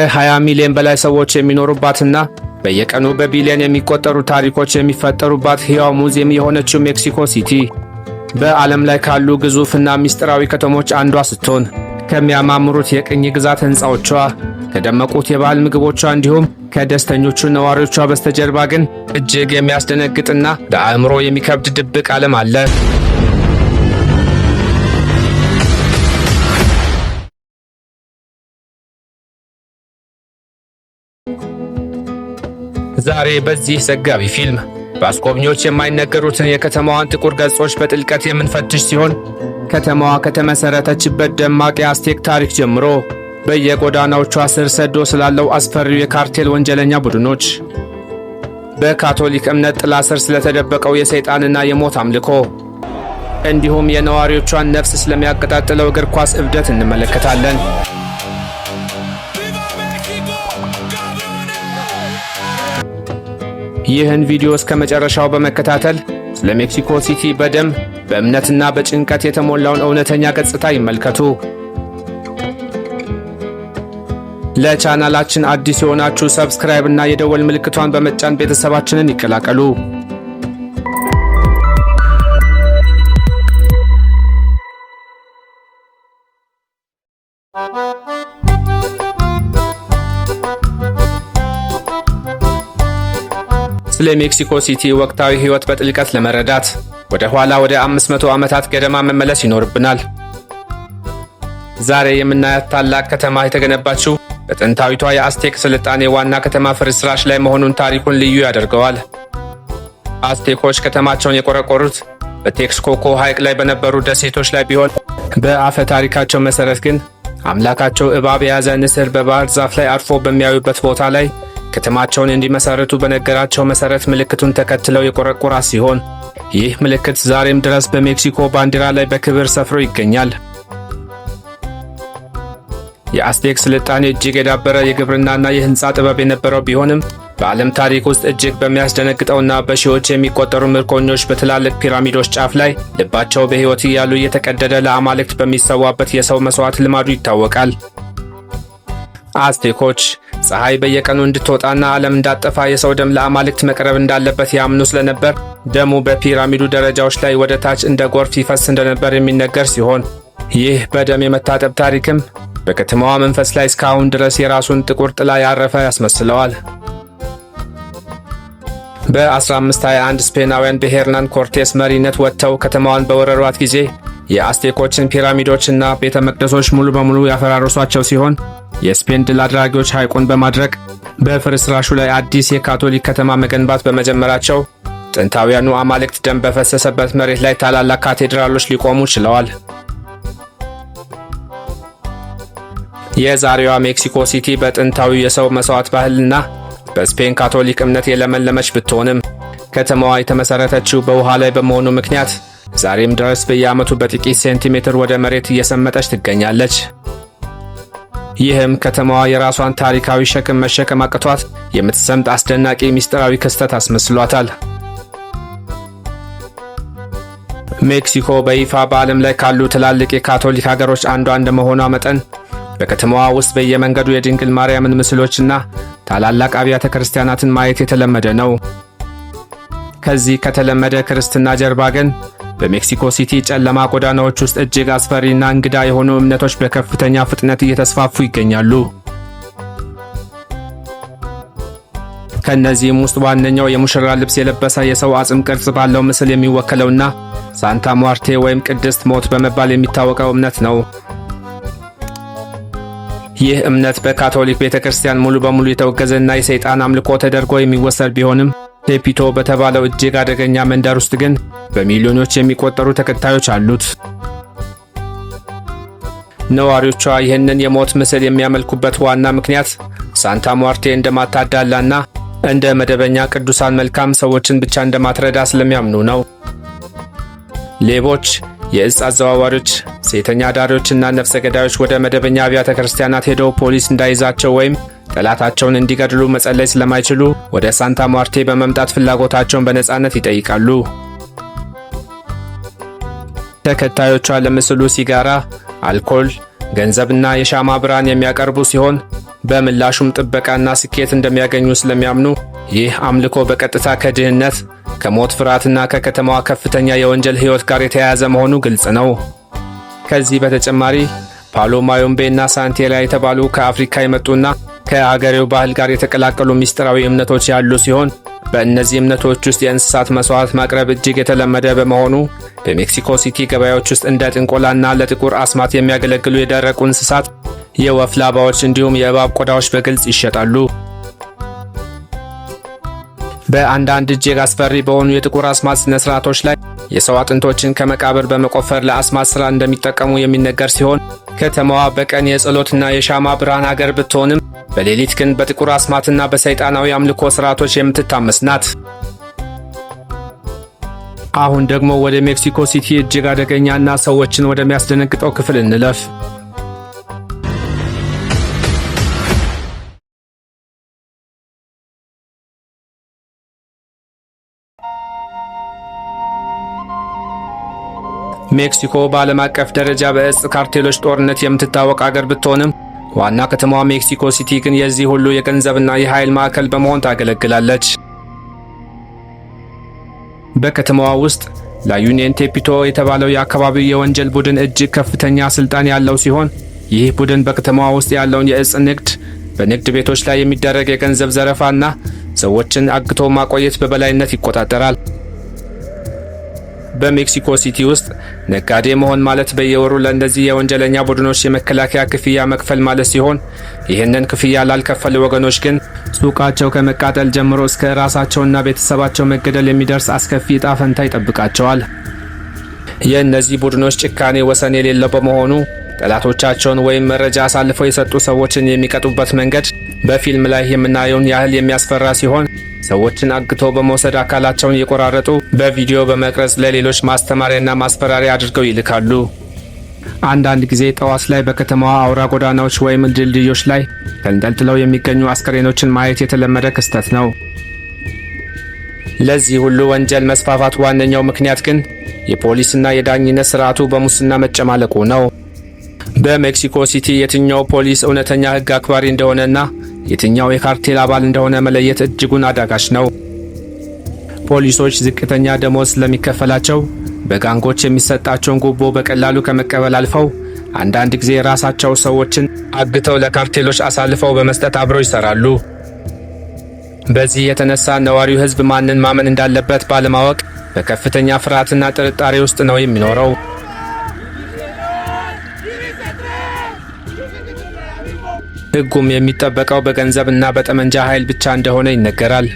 ከ20 ሚሊዮን በላይ ሰዎች የሚኖሩባትና በየቀኑ በቢሊዮን የሚቆጠሩ ታሪኮች የሚፈጠሩባት ሕያው ሙዚየም የሆነችው ሜክሲኮ ሲቲ በዓለም ላይ ካሉ ግዙፍና ምስጢራዊ ከተሞች አንዷ ስትሆን ከሚያማምሩት የቅኝ ግዛት ሕንፃዎቿ፣ ከደመቁት የባህል ምግቦቿ እንዲሁም ከደስተኞቹ ነዋሪዎቿ በስተጀርባ ግን እጅግ የሚያስደነግጥና ለአእምሮ የሚከብድ ድብቅ ዓለም አለ። ዛሬ በዚህ ዘጋቢ ፊልም በአስጎብኚዎች የማይነገሩትን የከተማዋን ጥቁር ገጾች በጥልቀት የምንፈትሽ ሲሆን ከተማዋ ከተመሰረተችበት ደማቅ የአስቴክ ታሪክ ጀምሮ በየጎዳናዎቿ ስር ሰዶ ስላለው አስፈሪው የካርቴል ወንጀለኛ ቡድኖች፣ በካቶሊክ እምነት ጥላ ስር ስለተደበቀው የሰይጣንና የሞት አምልኮ እንዲሁም የነዋሪዎቿን ነፍስ ስለሚያቀጣጥለው እግር ኳስ እብደት እንመለከታለን። ይህን ቪዲዮ እስከ መጨረሻው በመከታተል ስለ ሜክሲኮ ሲቲ በደም በእምነትና በጭንቀት የተሞላውን እውነተኛ ገጽታ ይመልከቱ። ለቻናላችን አዲስ የሆናችሁ ሰብስክራይብ እና የደወል ምልክቷን በመጫን ቤተሰባችንን ይቀላቀሉ። ስለ ሜክሲኮ ሲቲ ወቅታዊ ሕይወት በጥልቀት ለመረዳት ወደ ኋላ ወደ 500 ዓመታት ገደማ መመለስ ይኖርብናል። ዛሬ የምናያት ታላቅ ከተማ የተገነባችው በጥንታዊቷ የአስቴክ ስልጣኔ ዋና ከተማ ፍርስራሽ ላይ መሆኑን ታሪኩን ልዩ ያደርገዋል። አስቴኮች ከተማቸውን የቆረቆሩት በቴክስኮኮ ሐይቅ ላይ በነበሩ ደሴቶች ላይ ቢሆን በአፈ ታሪካቸው መሠረት ግን አምላካቸው እባብ የያዘ ንስር በባህር ዛፍ ላይ አርፎ በሚያዩበት ቦታ ላይ ከተማቸውን እንዲመሰርቱ በነገራቸው መሠረት ምልክቱን ተከትለው የቆረቆራ ሲሆን ይህ ምልክት ዛሬም ድረስ በሜክሲኮ ባንዲራ ላይ በክብር ሰፍሮ ይገኛል። የአስቴክ ስልጣኔ እጅግ የዳበረ የግብርናና የሕንፃ ጥበብ የነበረው ቢሆንም በዓለም ታሪክ ውስጥ እጅግ በሚያስደነግጠውና በሺዎች የሚቆጠሩ ምርኮኞች በትላልቅ ፒራሚዶች ጫፍ ላይ ልባቸው በሕይወት እያሉ እየተቀደደ ለአማልክት በሚሰዋበት የሰው መሥዋዕት ልማዱ ይታወቃል። አስቴኮች ፀሐይ በየቀኑ እንድትወጣና ዓለም እንዳጠፋ የሰው ደም ለአማልክት መቅረብ እንዳለበት ያምኑ ስለነበር ደሙ በፒራሚዱ ደረጃዎች ላይ ወደ ታች እንደ ጎርፍ ይፈስ እንደነበር የሚነገር ሲሆን ይህ በደም የመታጠብ ታሪክም በከተማዋ መንፈስ ላይ እስካሁን ድረስ የራሱን ጥቁር ጥላ ያረፈ ያስመስለዋል። በ1521 ስፔናውያን በሄርናን ኮርቴስ መሪነት ወጥተው ከተማዋን በወረሯት ጊዜ የአስቴኮችን ፒራሚዶችና ቤተ መቅደሶች ሙሉ በሙሉ ያፈራረሷቸው ሲሆን የስፔን ድል አድራጊዎች ሐይቁን በማድረግ በፍርስራሹ ላይ አዲስ የካቶሊክ ከተማ መገንባት በመጀመራቸው ጥንታውያኑ አማልክት ደም በፈሰሰበት መሬት ላይ ታላላቅ ካቴድራሎች ሊቆሙ ችለዋል። የዛሬዋ ሜክሲኮ ሲቲ በጥንታዊ የሰው መሥዋዕት ባህልና በስፔን ካቶሊክ እምነት የለመለመች ብትሆንም ከተማዋ የተመሠረተችው በውሃ ላይ በመሆኑ ምክንያት ዛሬም ድረስ በየዓመቱ በጥቂት ሴንቲሜትር ወደ መሬት እየሰመጠች ትገኛለች። ይህም ከተማዋ የራሷን ታሪካዊ ሸክም መሸከም አቅቷት የምትሰምጥ አስደናቂ ምስጢራዊ ክስተት አስመስሏታል። ሜክሲኮ በይፋ በዓለም ላይ ካሉ ትላልቅ የካቶሊክ ሀገሮች አንዷ እንደመሆኗ መጠን በከተማዋ ውስጥ በየመንገዱ የድንግል ማርያምን ምስሎችና ታላላቅ አብያተ ክርስቲያናትን ማየት የተለመደ ነው። ከዚህ ከተለመደ ክርስትና ጀርባ ግን በሜክሲኮ ሲቲ ጨለማ ጎዳናዎች ውስጥ እጅግ አስፈሪና እንግዳ የሆኑ እምነቶች በከፍተኛ ፍጥነት እየተስፋፉ ይገኛሉ። ከነዚህም ውስጥ ዋነኛው የሙሽራ ልብስ የለበሰ የሰው አጽም ቅርጽ ባለው ምስል የሚወከለውና ሳንታ ሙርቴ ወይም ቅድስት ሞት በመባል የሚታወቀው እምነት ነው። ይህ እምነት በካቶሊክ ቤተክርስቲያን ሙሉ በሙሉ የተወገዘና የሰይጣን አምልኮ ተደርጎ የሚወሰድ ቢሆንም ቴፒቶ በተባለው እጅግ አደገኛ መንደር ውስጥ ግን በሚሊዮኖች የሚቆጠሩ ተከታዮች አሉት። ነዋሪዎቿ ይህንን የሞት ምስል የሚያመልኩበት ዋና ምክንያት ሳንታ ሙርቴ እንደማታዳላና እንደ መደበኛ ቅዱሳን መልካም ሰዎችን ብቻ እንደማትረዳ ስለሚያምኑ ነው። ሌቦች፣ የእጽ አዘዋዋሪዎች፣ ሴተኛ ዳሪዎችና ነፍሰ ገዳዮች ወደ መደበኛ አብያተ ክርስቲያናት ሄደው ፖሊስ እንዳይዛቸው ወይም ጠላታቸውን እንዲገድሉ መጸለይ ስለማይችሉ ወደ ሳንታ ሙርቴ በመምጣት ፍላጎታቸውን በነጻነት ይጠይቃሉ። ተከታዮቿ ለምስሉ ሲጋራ፣ አልኮል፣ ገንዘብና የሻማ ብርሃን የሚያቀርቡ ሲሆን በምላሹም ጥበቃና ስኬት እንደሚያገኙ ስለሚያምኑ ይህ አምልኮ በቀጥታ ከድህነት፣ ከሞት ፍርሃትና ከከተማዋ ከፍተኛ የወንጀል ሕይወት ጋር የተያያዘ መሆኑ ግልጽ ነው። ከዚህ በተጨማሪ ፓሎ ማዮምቤና ሳንቴላ የተባሉ ከአፍሪካ የመጡና ከአገሬው ባህል ጋር የተቀላቀሉ ምስጢራዊ እምነቶች ያሉ ሲሆን በእነዚህ እምነቶች ውስጥ የእንስሳት መስዋዕት ማቅረብ እጅግ የተለመደ በመሆኑ በሜክሲኮ ሲቲ ገበያዎች ውስጥ እንደ ጥንቆላና ለጥቁር አስማት የሚያገለግሉ የደረቁ እንስሳት፣ የወፍ ላባዎች እንዲሁም የእባብ ቆዳዎች በግልጽ ይሸጣሉ። በአንዳንድ እጅግ አስፈሪ በሆኑ የጥቁር አስማት ስነ ስርዓቶች ላይ የሰው አጥንቶችን ከመቃብር በመቆፈር ለአስማት ሥራ እንደሚጠቀሙ የሚነገር ሲሆን ከተማዋ በቀን የጸሎትና የሻማ ብርሃን ሀገር ብትሆንም በሌሊት ግን በጥቁር አስማትና በሰይጣናዊ አምልኮ ስርዓቶች የምትታመስ ናት። አሁን ደግሞ ወደ ሜክሲኮ ሲቲ እጅግ አደገኛና ሰዎችን ወደሚያስደነግጠው ክፍል እንለፍ። ሜክሲኮ በዓለም አቀፍ ደረጃ በእጽ ካርቴሎች ጦርነት የምትታወቅ አገር ብትሆንም ዋና ከተማዋ ሜክሲኮ ሲቲ ግን የዚህ ሁሉ የገንዘብና የኃይል ማዕከል በመሆን ታገለግላለች። በከተማዋ ውስጥ ላዩኔን ቴፒቶ የተባለው የአካባቢው የወንጀል ቡድን እጅግ ከፍተኛ ስልጣን ያለው ሲሆን ይህ ቡድን በከተማዋ ውስጥ ያለውን የእጽ ንግድ፣ በንግድ ቤቶች ላይ የሚደረግ የገንዘብ ዘረፋና ሰዎችን አግቶ ማቆየት በበላይነት ይቆጣጠራል። በሜክሲኮ ሲቲ ውስጥ ነጋዴ መሆን ማለት በየወሩ ለእነዚህ የወንጀለኛ ቡድኖች የመከላከያ ክፍያ መክፈል ማለት ሲሆን ይህንን ክፍያ ላልከፈሉ ወገኖች ግን ሱቃቸው ከመቃጠል ጀምሮ እስከ ራሳቸውና ቤተሰባቸው መገደል የሚደርስ አስከፊ ዕጣ ፈንታ ይጠብቃቸዋል። የእነዚህ ቡድኖች ጭካኔ ወሰን የሌለው በመሆኑ ጠላቶቻቸውን ወይም መረጃ አሳልፈው የሰጡ ሰዎችን የሚቀጡበት መንገድ በፊልም ላይ የምናየውን ያህል የሚያስፈራ ሲሆን ሰዎችን አግቶ በመውሰድ አካላቸውን እየቆራረጡ በቪዲዮ በመቅረጽ ለሌሎች ማስተማሪያና ማስፈራሪያ አድርገው ይልካሉ። አንዳንድ ጊዜ ጠዋት ላይ በከተማዋ አውራ ጎዳናዎች ወይም ድልድዮች ላይ ተንጠልጥለው የሚገኙ አስከሬኖችን ማየት የተለመደ ክስተት ነው። ለዚህ ሁሉ ወንጀል መስፋፋት ዋነኛው ምክንያት ግን የፖሊስና የዳኝነት ስርዓቱ በሙስና መጨማለቁ ነው። በሜክሲኮ ሲቲ የትኛው ፖሊስ እውነተኛ ሕግ አክባሪ እንደሆነና የትኛው የካርቴል አባል እንደሆነ መለየት እጅጉን አዳጋች ነው። ፖሊሶች ዝቅተኛ ደሞዝ ስለሚከፈላቸው በጋንጎች የሚሰጣቸውን ጉቦ በቀላሉ ከመቀበል አልፈው አንዳንድ ጊዜ ራሳቸው ሰዎችን አግተው ለካርቴሎች አሳልፈው በመስጠት አብረው ይሰራሉ። በዚህ የተነሳ ነዋሪው ሕዝብ ማንን ማመን እንዳለበት ባለማወቅ በከፍተኛ ፍርሃትና ጥርጣሬ ውስጥ ነው የሚኖረው። ሕጉም የሚጠበቀው በገንዘብና በጠመንጃ ኃይል ብቻ እንደሆነ ይነገራል።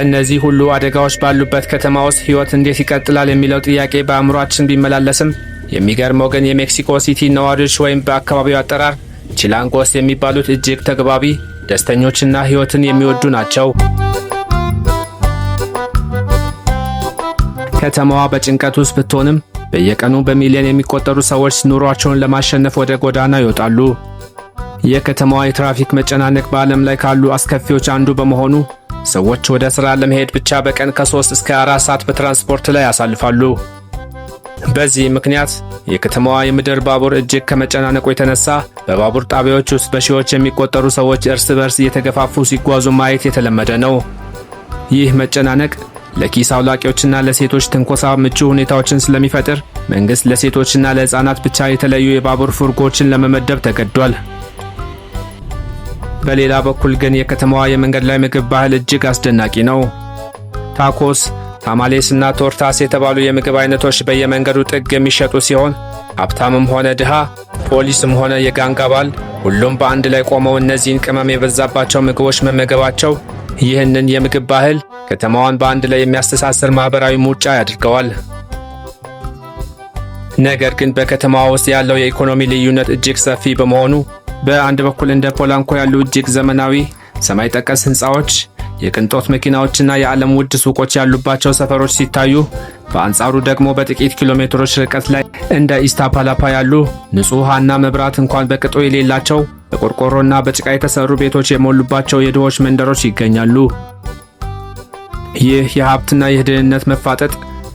እነዚህ ሁሉ አደጋዎች ባሉበት ከተማ ውስጥ ሕይወት እንዴት ይቀጥላል የሚለው ጥያቄ በአእምሯችን ቢመላለስም የሚገርመው ግን የሜክሲኮ ሲቲ ነዋሪዎች ወይም በአካባቢው አጠራር ቺላንጎስ የሚባሉት እጅግ ተግባቢ፣ ደስተኞችና ሕይወትን የሚወዱ ናቸው። ከተማዋ በጭንቀት ውስጥ ብትሆንም በየቀኑ በሚሊዮን የሚቆጠሩ ሰዎች ኑሯቸውን ለማሸነፍ ወደ ጎዳና ይወጣሉ። የከተማዋ የትራፊክ መጨናነቅ በዓለም ላይ ካሉ አስከፊዎች አንዱ በመሆኑ ሰዎች ወደ ሥራ ለመሄድ ብቻ በቀን ከ3 እስከ 4 ሰዓት በትራንስፖርት ላይ ያሳልፋሉ። በዚህ ምክንያት የከተማዋ የምድር ባቡር እጅግ ከመጨናነቁ የተነሳ በባቡር ጣቢያዎች ውስጥ በሺዎች የሚቆጠሩ ሰዎች እርስ በርስ እየተገፋፉ ሲጓዙ ማየት የተለመደ ነው። ይህ መጨናነቅ ለኪስ አውላቂዎችና ለሴቶች ትንኮሳ ምቹ ሁኔታዎችን ስለሚፈጥር መንግሥት ለሴቶችና ለሕፃናት ብቻ የተለዩ የባቡር ፉርጎችን ለመመደብ ተገዷል። በሌላ በኩል ግን የከተማዋ የመንገድ ላይ ምግብ ባህል እጅግ አስደናቂ ነው። ታኮስ፣ ታማሌስና ቶርታስ የተባሉ የምግብ አይነቶች በየመንገዱ ጥግ የሚሸጡ ሲሆን ሀብታምም ሆነ ድሃ፣ ፖሊስም ሆነ የጋንግ አባል ሁሉም በአንድ ላይ ቆመው እነዚህን ቅመም የበዛባቸው ምግቦች መመገባቸው ይህንን የምግብ ባህል ከተማዋን በአንድ ላይ የሚያስተሳስር ማህበራዊ ሙጫ ያድርገዋል። ነገር ግን በከተማዋ ውስጥ ያለው የኢኮኖሚ ልዩነት እጅግ ሰፊ በመሆኑ በአንድ በኩል እንደ ፖላንኮ ያሉ እጅግ ዘመናዊ ሰማይ ጠቀስ ሕንፃዎች፣ የቅንጦት መኪናዎችና የዓለም ውድ ሱቆች ያሉባቸው ሰፈሮች ሲታዩ፣ በአንጻሩ ደግሞ በጥቂት ኪሎ ሜትሮች ርቀት ላይ እንደ ኢስታፓላፓ ያሉ ንጹህ ውሃና መብራት እንኳን በቅጡ የሌላቸው በቆርቆሮና በጭቃ የተሰሩ ቤቶች የሞሉባቸው የድሆች መንደሮች ይገኛሉ። ይህ የሀብትና የድህነት መፋጠጥ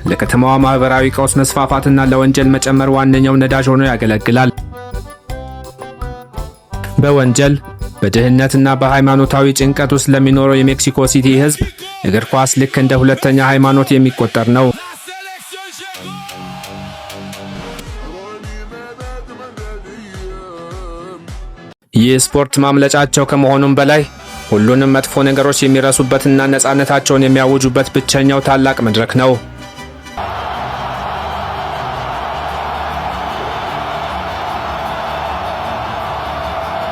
ለከተማዋ ማህበራዊ ቀውስ መስፋፋትና ለወንጀል መጨመር ዋነኛው ነዳጅ ሆኖ ያገለግላል። በወንጀል በድህነትና በሃይማኖታዊ ጭንቀት ውስጥ ለሚኖረው የሜክሲኮ ሲቲ ሕዝብ እግር ኳስ ልክ እንደ ሁለተኛ ሃይማኖት የሚቆጠር ነው። ይህ ስፖርት ማምለጫቸው ከመሆኑም በላይ ሁሉንም መጥፎ ነገሮች የሚረሱበትና ነፃነታቸውን የሚያውጁበት ብቸኛው ታላቅ መድረክ ነው።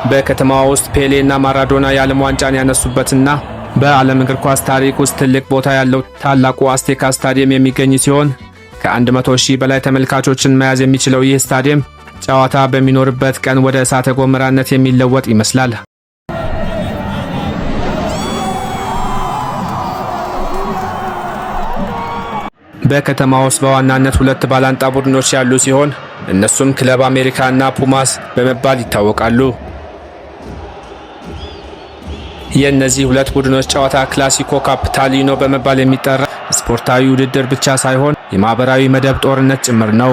በከተማዋ ውስጥ ፔሌ እና ማራዶና የዓለም ዋንጫን ያነሱበትና በዓለም እግር ኳስ ታሪክ ውስጥ ትልቅ ቦታ ያለው ታላቁ አስቴካ ስታዲየም የሚገኝ ሲሆን ከ100,000 በላይ ተመልካቾችን መያዝ የሚችለው ይህ ስታዲየም ጨዋታ በሚኖርበት ቀን ወደ እሳተ ገሞራነት የሚለወጥ ይመስላል። በከተማ ውስጥ በዋናነት ሁለት ባላንጣ ቡድኖች ያሉ ሲሆን እነሱም ክለብ አሜሪካ እና ፑማስ በመባል ይታወቃሉ። የእነዚህ ሁለት ቡድኖች ጨዋታ ክላሲኮ ካፒታሊኖ በመባል የሚጠራ ስፖርታዊ ውድድር ብቻ ሳይሆን የማህበራዊ መደብ ጦርነት ጭምር ነው።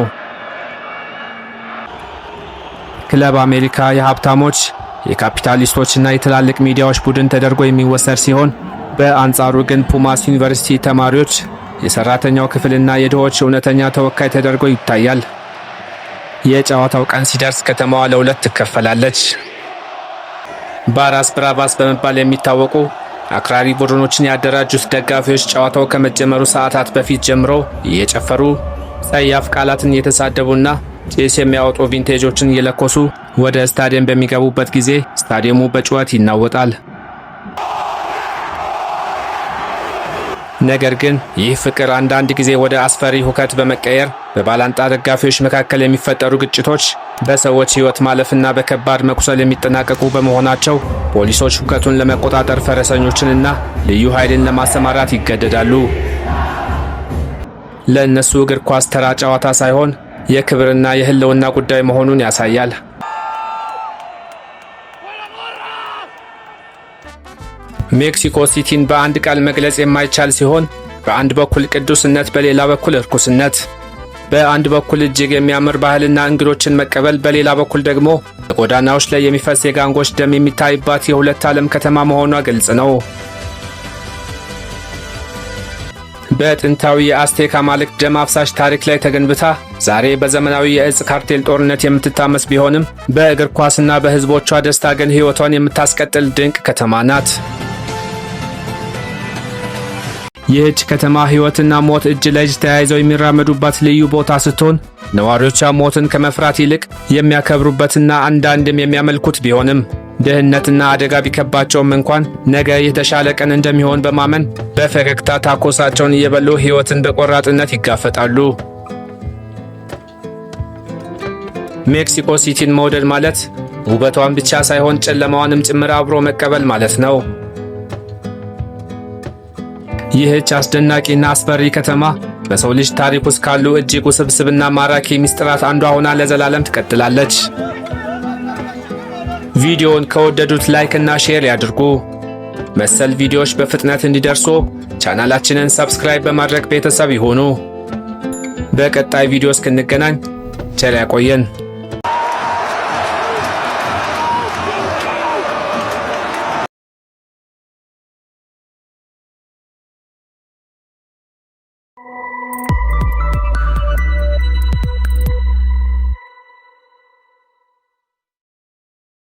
ክለብ አሜሪካ የሀብታሞች የካፒታሊስቶችና የትላልቅ ሚዲያዎች ቡድን ተደርጎ የሚወሰድ ሲሆን በአንጻሩ ግን ፑማስ ዩኒቨርሲቲ ተማሪዎች የሰራተኛው ክፍልና የድሆች እውነተኛ ተወካይ ተደርጎ ይታያል። የጨዋታው ቀን ሲደርስ ከተማዋ ለሁለት ትከፈላለች። ባራስ ብራቫስ በመባል የሚታወቁ አክራሪ ቡድኖችን ያደራጁት ደጋፊዎች ጨዋታው ከመጀመሩ ሰዓታት በፊት ጀምሮ እየጨፈሩ ጸያፍ ቃላትን እየተሳደቡና ጭስ የሚያወጡ ቪንቴጆችን እየለኮሱ ወደ ስታዲየም በሚገቡበት ጊዜ ስታዲየሙ በጩኸት ይናወጣል። ነገር ግን ይህ ፍቅር አንዳንድ ጊዜ ወደ አስፈሪ ሁከት በመቀየር በባላንጣ ደጋፊዎች መካከል የሚፈጠሩ ግጭቶች በሰዎች ሕይወት ማለፍና በከባድ መቁሰል የሚጠናቀቁ በመሆናቸው ፖሊሶች ሁከቱን ለመቆጣጠር ፈረሰኞችንና ልዩ ኃይልን ለማሰማራት ይገደዳሉ። ለእነሱ እግር ኳስ ተራ ጨዋታ ሳይሆን የክብርና የህልውና ጉዳይ መሆኑን ያሳያል። ሜክሲኮ ሲቲን በአንድ ቃል መግለጽ የማይቻል ሲሆን በአንድ በኩል ቅዱስነት፣ በሌላ በኩል እርኩስነት፣ በአንድ በኩል እጅግ የሚያምር ባህልና እንግዶችን መቀበል፣ በሌላ በኩል ደግሞ በጎዳናዎች ላይ የሚፈስ የጋንጎች ደም የሚታይባት የሁለት ዓለም ከተማ መሆኗ ግልጽ ነው። በጥንታዊ የአስቴካ አማልክት ደም አፍሳሽ ታሪክ ላይ ተገንብታ ዛሬ በዘመናዊ የእጽ ካርቴል ጦርነት የምትታመስ ቢሆንም በእግር ኳስና በህዝቦቿ ደስታ ግን ሕይወቷን የምታስቀጥል ድንቅ ከተማ ናት። ይህች ከተማ ሕይወትና ሞት እጅ ለእጅ ተያይዘው የሚራመዱባት ልዩ ቦታ ስትሆን ነዋሪዎቿ ሞትን ከመፍራት ይልቅ የሚያከብሩበትና አንዳንድም የሚያመልኩት ቢሆንም ድህነትና አደጋ ቢከባቸውም እንኳን ነገ የተሻለ ቀን እንደሚሆን በማመን በፈገግታ ታኮሳቸውን እየበሉ ሕይወትን በቆራጥነት ይጋፈጣሉ። ሜክሲኮ ሲቲን መውደድ ማለት ውበቷን ብቻ ሳይሆን ጨለማዋንም ጭምር አብሮ መቀበል ማለት ነው። ይህች አስደናቂና አስፈሪ ከተማ በሰው ልጅ ታሪክ ውስጥ ካሉ እጅግ ውስብስብና ማራኪ ምስጢራት አንዷ ሆና ለዘላለም ትቀጥላለች። ቪዲዮውን ከወደዱት ላይክ እና ሼር ያድርጉ። መሰል ቪዲዮዎች በፍጥነት እንዲደርሱ ቻናላችንን ሰብስክራይብ በማድረግ ቤተሰብ ይሁኑ። በቀጣይ ቪዲዮ እስክንገናኝ ቸር ያቆየን።